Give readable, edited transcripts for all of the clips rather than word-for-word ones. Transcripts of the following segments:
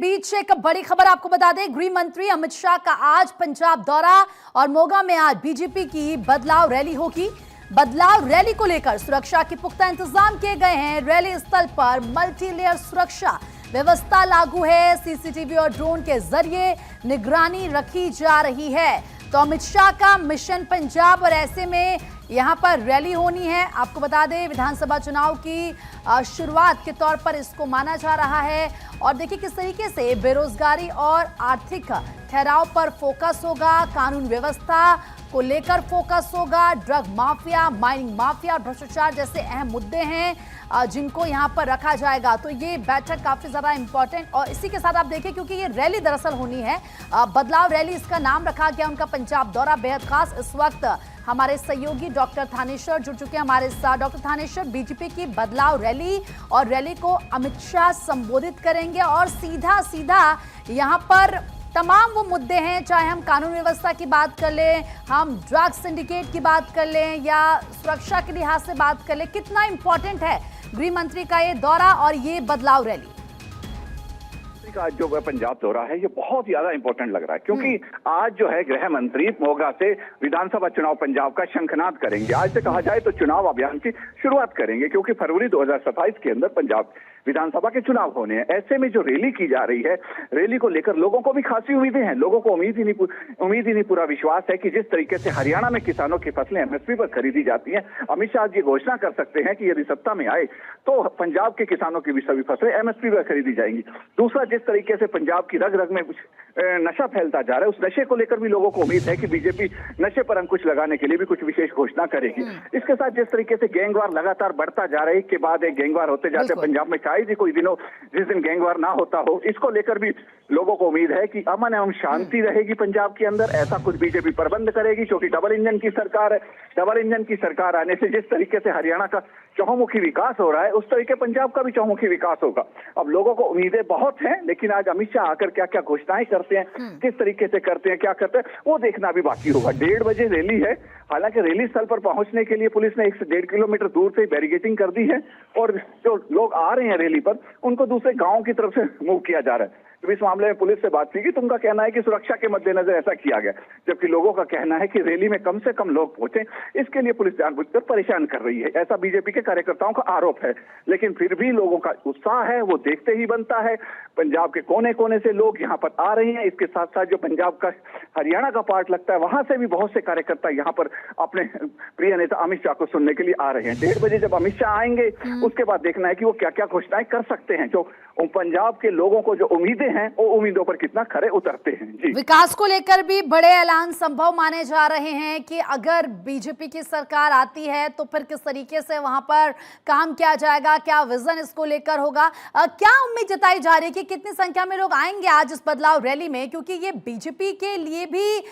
बीच एक बड़ी खबर आपको बता दें, गृह मंत्री अमित शाह का आज पंजाब दौरा और मोगा में आज बीजेपी की बदलाव रैली होगी। बदलाव रैली को लेकर सुरक्षा के पुख्ता इंतजाम किए गए हैं। रैली स्थल पर मल्टी लेयर सुरक्षा व्यवस्था लागू है। सीसीटीवी और ड्रोन के जरिए निगरानी रखी जा रही है। तो अमित शाह का मिशन पंजाब और ऐसे में यहां पर रैली होनी है। आपको बता दें, विधानसभा चुनाव की शुरुआत के तौर पर इसको माना जा रहा है। और देखिए किस तरीके से बेरोजगारी और आर्थिक ठहराव पर फोकस होगा, कानून व्यवस्था को लेकर फोकस होगा, ड्रग माफिया, माइनिंग माफिया और भ्रष्टाचार जैसे अहम मुद्दे हैं जिनको यहां पर रखा जाएगा। तो ये बैठक काफी ज्यादा इंपॉर्टेंट और इसी के साथ आप देखिए, क्योंकि ये रैली दरअसल होनी है, बदलाव रैली इसका नाम रखा गया। उनका पंजाब दौरा बेहद खास। इस वक्त हमारे सहयोगी डॉक्टर थानेश्वर जुड़ चुके हैं हमारे साथ। डॉक्टर थानेश्वर, बीजेपी की बदलाव रैली और रैली को अमित शाह संबोधित करेंगे और सीधा सीधा यहां पर तमाम वो मुद्दे हैं, चाहे हम कानून व्यवस्था की बात कर लें, हम ड्रग सिंडिकेट की बात कर लें या सुरक्षा के लिहाज से बात कर लें, कितना इंपॉर्टेंट है गृह मंत्री का ये दौरा और ये बदलाव रैली? का जो पंजाब दौरा है ये बहुत ज्यादा इंपॉर्टेंट लग रहा है, क्योंकि आज जो है गृह मंत्री मोगा से विधानसभा चुनाव पंजाब का शंखनाद करेंगे। आज से कहा जाए तो चुनाव अभियान की शुरुआत करेंगे, क्योंकि फरवरी 2027 के अंदर पंजाब विधानसभा के चुनाव होने हैं। ऐसे में जो रैली की जा रही है, रैली को लेकर लोगों को भी खासी उम्मीदें हैं। लोगों को उम्मीद ही नहीं पूरा विश्वास है कि जिस तरीके से हरियाणा में किसानों की फसलें एमएसपी पर खरीदी जाती हैं, अमित शाह जी घोषणा कर सकते हैं कि यदि सत्ता में आए तो पंजाब के किसानों की भी सभी फसलें एमएसपी पर खरीदी जाएंगी। दूसरा, जिस तरीके से पंजाब की रग रग में नशा फैलता जा रहा है, उस नशे को लेकर भी लोगों को उम्मीद है कि बीजेपी नशे पर अंकुश लगाने के लिए भी कुछ विशेष घोषणा करेगी। इसके साथ जिस तरीके से गैंगवार लगातार बढ़ता जा रहा है, एक के बाद एक गैंगवार होते जाते पंजाब में, शायद ही कोई दिनों जिस दिन गैंगवार ना होता हो, इसको लेकर भी लोगों को उम्मीद है कि अमन एवं शांति रहेगी पंजाब के अंदर। ऐसा कुछ बीजेपी प्रबंध करेगी, क्योंकि डबल इंजन की सरकार है। डबल इंजन की सरकार आने से जिस तरीके से हरियाणा का चहुमुखी विकास हो रहा है, उस तरीके पंजाब का भी चहुमुखी विकास होगा। अब लोगों को उम्मीदें बहुत हैं, लेकिन आज अमित शाह आकर क्या क्या घोषणाएं करते हैं, किस तरीके से करते हैं, क्या करते हैं, वो देखना भी बाकी होगा। 1:30 बजे रैली है। हालांकि रैली स्थल पर पहुंचने के लिए पुलिस ने 1 से 1.5 किलोमीटर दूर से बैरिकेडिंग कर दी है और जो लोग आ रहे हैं रैली पर, उनको दूसरे गांव की तरफ से मूव किया जा रहा है। तो इस मामले में पुलिस से बात की, तो उनका कहना है कि सुरक्षा के मद्देनजर ऐसा किया गया, जबकि लोगों का कहना है कि रैली में कम से कम लोग पहुंचे, इसके लिए पुलिस जानबूझकर परेशान कर रही है। ऐसा बीजेपी के कार्यकर्ताओं का आरोप है, लेकिन फिर भी लोगों का उत्साह है, वो देखते ही बनता है। पंजाब के कोने कोने से लोग यहाँ पर आ रहे हैं। इसके साथ साथ जो पंजाब का हरियाणा का पार्ट लगता है, वहां से भी बहुत से कार्यकर्ता यहाँ पर अपने प्रिय नेता अमित शाह को सुनने के लिए आ रहे हैं। 1:30 बजे जब अमित शाह आएंगे, उसके बाद देखना है कि वो क्या क्या घोषणाएं कर सकते हैं, जो पंजाब के लोगों को जो उम्मीदें हैं, वो उम्मीदों पर कितना खरे उतरते हैं। जी, विकास को लेकर भी बड़े ऐलान संभव माने जा रहे हैं कि अगर बीजेपी की सरकार आती है तो फिर किस तरीके से वहां पर काम किया जाएगा, क्या विजन इसको लेकर होगा, क्या उम्मीद जताई जा रही है कि कितनी संख्या में लोग आएंगे आज इस बदलाव रैली में? क्योंकि ये बीजेपी के लिए भी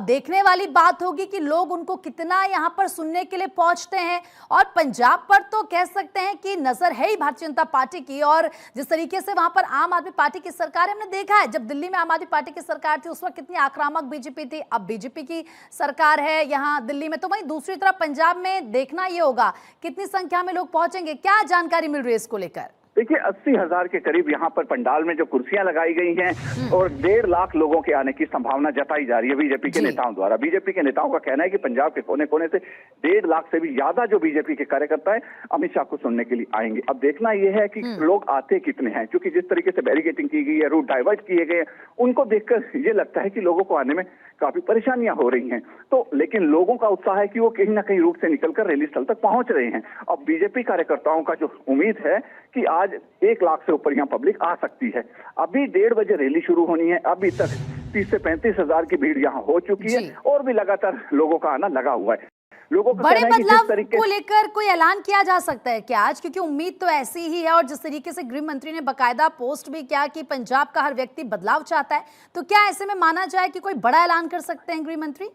देखने वाली बात होगी कि लोग उनको कितना यहाँ पर सुनने के लिए पहुंचते हैं। और पंजाब पर तो कह सकते हैं कि नजर है ही भारतीय जनता पार्टी की, और जिस तरीके से वहां पर आम आदमी पार्टी की सरकार है, हमने देखा है जब दिल्ली में आम आदमी पार्टी की सरकार थी उस वक्त कितनी आक्रामक बीजेपी थी। अब बीजेपी की सरकार है यहाँ दिल्ली में, तो वहीं दूसरी तरफ पंजाब में देखना ये होगा कितनी संख्या में लोग पहुंचेंगे। क्या जानकारी मिल रही है इसको लेकर? देखिए, 80,000 के करीब यहाँ पर पंडाल में जो कुर्सियां लगाई गई हैं और 1.5 लाख लोगों के आने की संभावना जताई जा रही है बीजेपी के नेताओं द्वारा। बीजेपी के नेताओं का कहना है कि पंजाब के कोने कोने से 1.5 लाख से भी ज्यादा जो बीजेपी के कार्यकर्ता है अमित शाह को सुनने के लिए आएंगे। अब देखना यह है कि लोग आते कितने हैं, क्योंकि जिस तरीके से बैरिकेडिंग की गई है, रूट डाइवर्ट किए गए, उनको देखकर ये लगता है कि लोगों को आने में काफी परेशानियां हो रही हैं। तो लेकिन लोगों का उत्साह है कि वो कहीं ना कहीं रूट से निकलकर रैली स्थल तक पहुंच रहे हैं। अब बीजेपी कार्यकर्ताओं का जो उम्मीद है कि आज 1 लाख से ऊपर यहाँ पब्लिक आ सकती है। अभी 1:30 बजे रैली शुरू होनी है। अभी तक 30 से 35 हजार की भीड़ यहाँ हो चुकी है और भी लगातार लोगों का आना लगा हुआ है। लोगों का बड़े बदलाव को लेकर कोई ऐलान किया जा सकता है क्या आज? क्योंकि उम्मीद तो ऐसी ही है, और जिस तरीके से गृह मंत्री ने बकायदा पोस्ट भी किया कि पंजाब का हर व्यक्ति बदलाव चाहता है, तो क्या ऐसे में माना जाए कि कोई बड़ा ऐलान कर सकते हैं गृह मंत्री?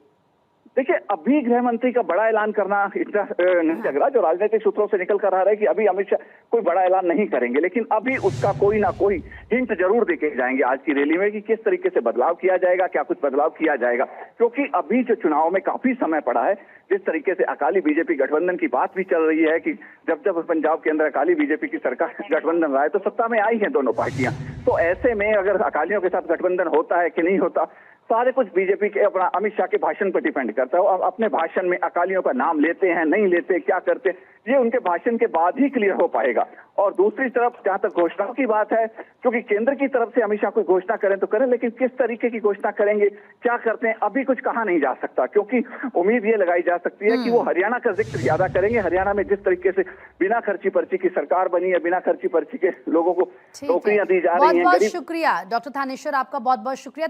देखिए, अभी गृह मंत्री का बड़ा ऐलान करना इतना नहीं लग रहा। जो राजनीतिक सूत्रों से निकल कर आ रहा है कि अभी अमित शाह कोई बड़ा ऐलान नहीं करेंगे, लेकिन अभी उसका कोई ना कोई हिंट जरूर देके जाएंगे आज की रैली में कि किस तरीके से बदलाव किया जाएगा, क्या कुछ बदलाव किया जाएगा। क्योंकि अभी जो चुनाव में काफी समय पड़ा है, जिस तरीके से अकाली बीजेपी गठबंधन की बात भी चल रही है कि जब पंजाब के अंदर अकाली बीजेपी की सरकार गठबंधन रहा है तो सत्ता में आई है दोनों पार्टियां। तो ऐसे में अगर अकालियों के साथ गठबंधन होता है कि नहीं होता, सारे कुछ बीजेपी के अपना अमित शाह के भाषण पर डिपेंड करता है। वो अपने भाषण में अकालियों का नाम लेते हैं, नहीं लेते, क्या करते, ये उनके भाषण के बाद ही क्लियर हो पाएगा। और दूसरी तरफ जहां तक घोषणाओं की बात है, क्योंकि केंद्र की तरफ से अमित शाह कोई घोषणा करें तो करें, लेकिन किस तरीके की घोषणा करेंगे, क्या करते हैं, अभी कुछ कहा नहीं जा सकता। क्योंकि उम्मीद ये लगाई जा सकती है कि वो हरियाणा का जिक्र ज्यादा करेंगे। हरियाणा में जिस तरीके से बिना खर्ची पर्ची की सरकार बनी है, बिना खर्ची पर्ची के लोगों को नौकरियां दी जा रही हैं। बहुत बहुत शुक्रिया डॉक्टर थानेश्वर, आपका बहुत बहुत शुक्रिया।